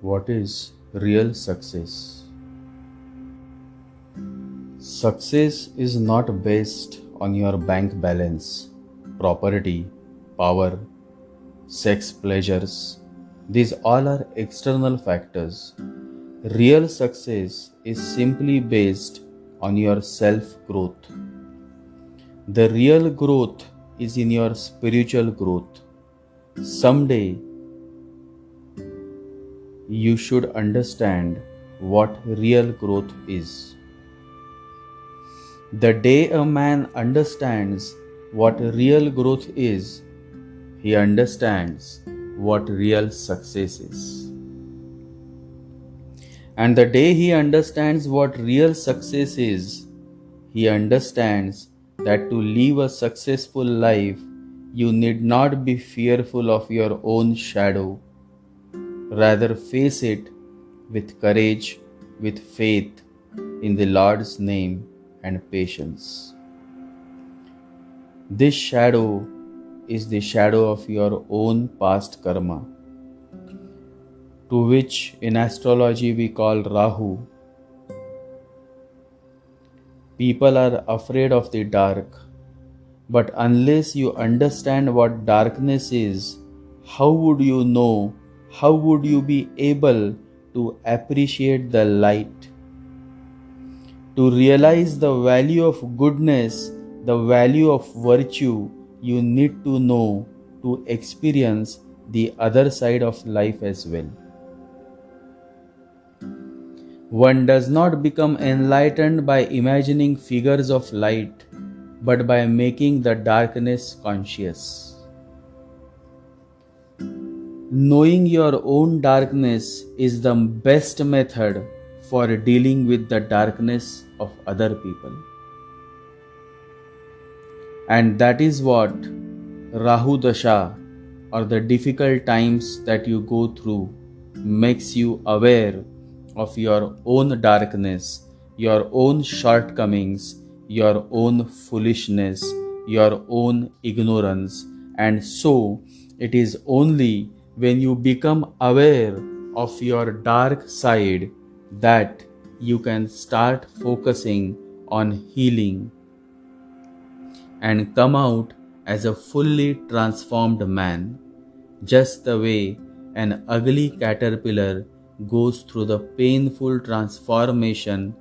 What is real success? Success is not based on your bank balance, property, power, sex pleasures. These all are external factors. Real success is simply based on your self growth. The real growth is in your spiritual growth. Someday you should understand what real growth is. The day a man understands what real growth is, he understands what real success is. And the day he understands what real success is, he understands that to live a successful life, you need not be fearful of your own shadow. Rather, face it with courage, with faith in the Lord's name and patience. This shadow is the shadow of your own past karma, to which in astrology we call Rahu. People are afraid of the dark, but unless you understand what darkness is, how would you know? How would you be able to appreciate the light? To realize the value of goodness, the value of virtue, you need to know, to experience the other side of life as well. One does not become enlightened by imagining figures of light, but by making the darkness conscious. Knowing your own darkness is the best method for dealing with the darkness of other people. And that is what Rahu Dasha, or the difficult times that you go through, makes you aware of your own darkness, your own shortcomings, your own foolishness, your own ignorance. And so it is only when you become aware of your dark side that you can start focusing on healing and come out as a fully transformed man, just the way an ugly caterpillar goes through the painful transformation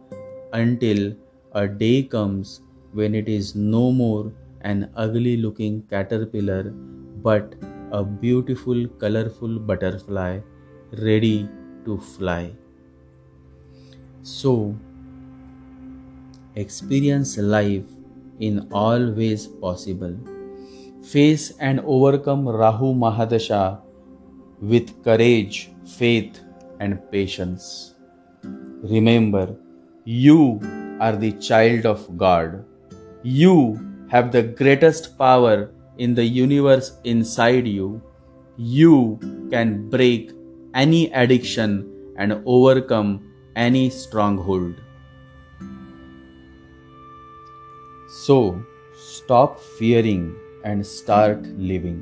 until a day comes when it is no more an ugly looking caterpillar but a beautiful, colorful butterfly ready to fly. So, experience life in all ways possible. Face and overcome Rahu Mahadasha with courage, faith, and patience. Remember, you are the child of God. You have the greatest power in the universe inside you. You can break any addiction and overcome any stronghold. So, stop fearing and start living.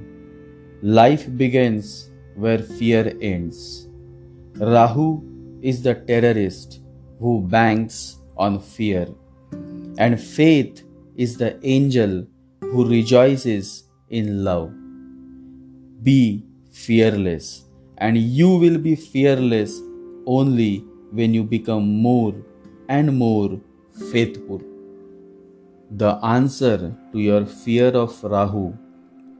Life begins where fear ends. Rahu is the terrorist who banks on fear, and faith is the angel who rejoices in love. Be fearless, and you will be fearless only when you become more and more faithful. The answer to your fear of Rahu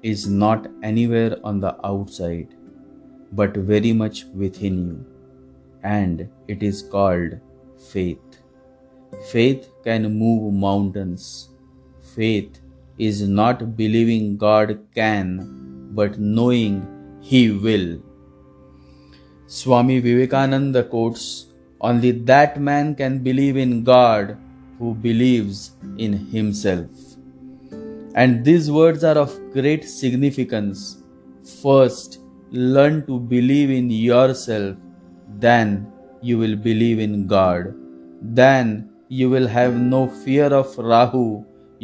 is not anywhere on the outside, but very much within you, and it is called faith. Faith can move mountains. Faith is not believing God can, but knowing He will. Swami Vivekananda quotes, "Only that man can believe in God who believes in himself." And these words are of great significance. First, learn to believe in yourself, then you will believe in God. Then you will have no fear of Rahu.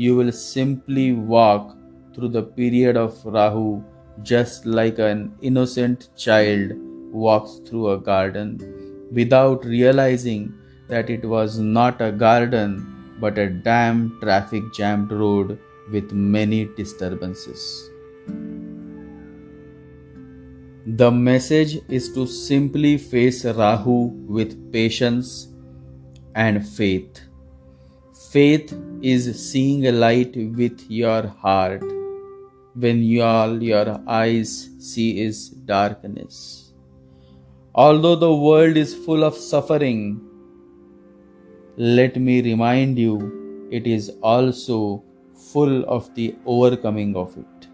You will simply walk through the period of Rahu just like an innocent child walks through a garden without realizing that it was not a garden but a damn traffic jammed road with many disturbances. The message is to simply face Rahu with patience and faith. Faith is seeing a light with your heart when all your eyes see is darkness. Although the world is full of suffering, let me remind you, it is also full of the overcoming of it.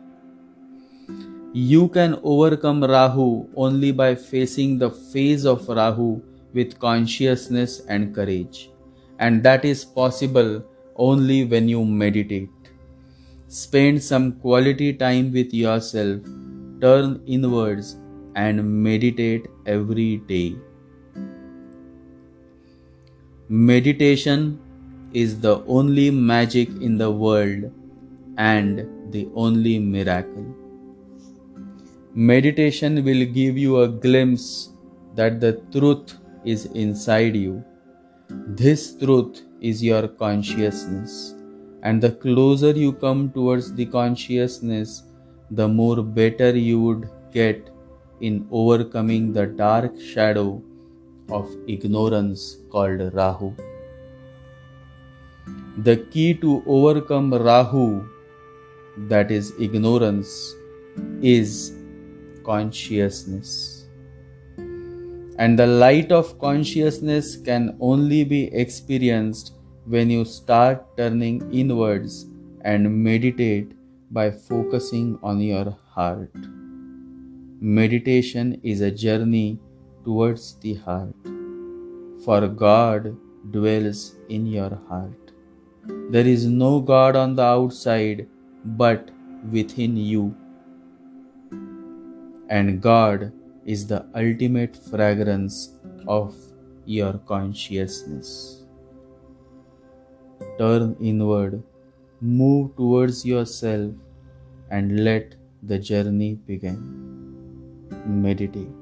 You can overcome Rahu only by facing the phase of Rahu with consciousness and courage. And that is possible only when you meditate. Spend some quality time with yourself, turn inwards, and meditate every day. Meditation is the only magic in the world and the only miracle. Meditation will give you a glimpse that the truth is inside you. This truth is your consciousness, and the closer you come towards the consciousness, the more better you would get in overcoming the dark shadow of ignorance called Rahu. The key to overcome Rahu, that is ignorance, is consciousness. And the light of consciousness can only be experienced when you start turning inwards and meditate by focusing on your heart. Meditation is a journey towards the heart, for God dwells in your heart. There is no God on the outside but within you. And God is the ultimate fragrance of your consciousness. Turn inward, move towards yourself, and let the journey begin. Meditate.